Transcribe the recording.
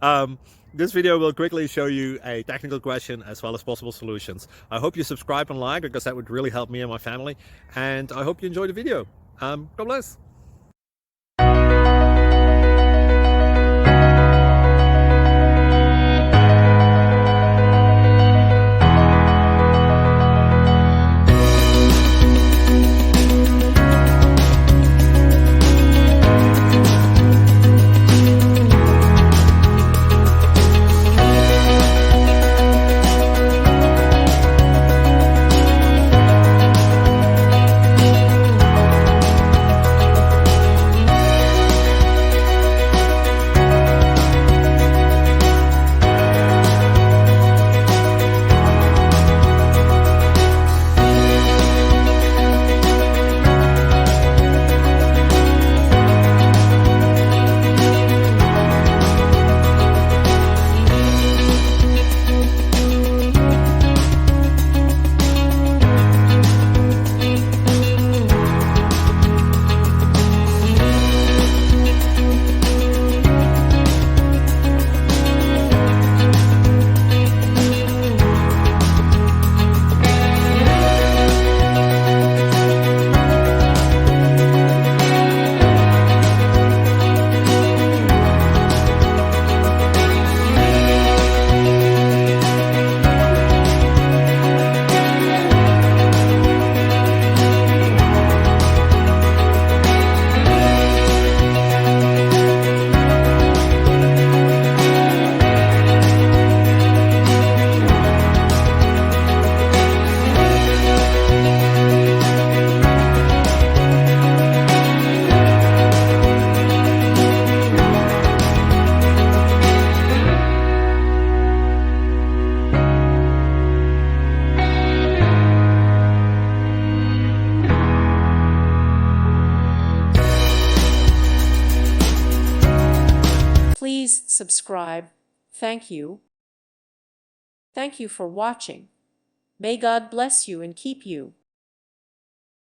um, this video will quickly show you a technical question as well as possible solutions. I hope you subscribe and like, because that would really help me and my family. And I hope you enjoy the video. God bless. Please subscribe. Thank you. Thank you for watching. May God bless you and keep you.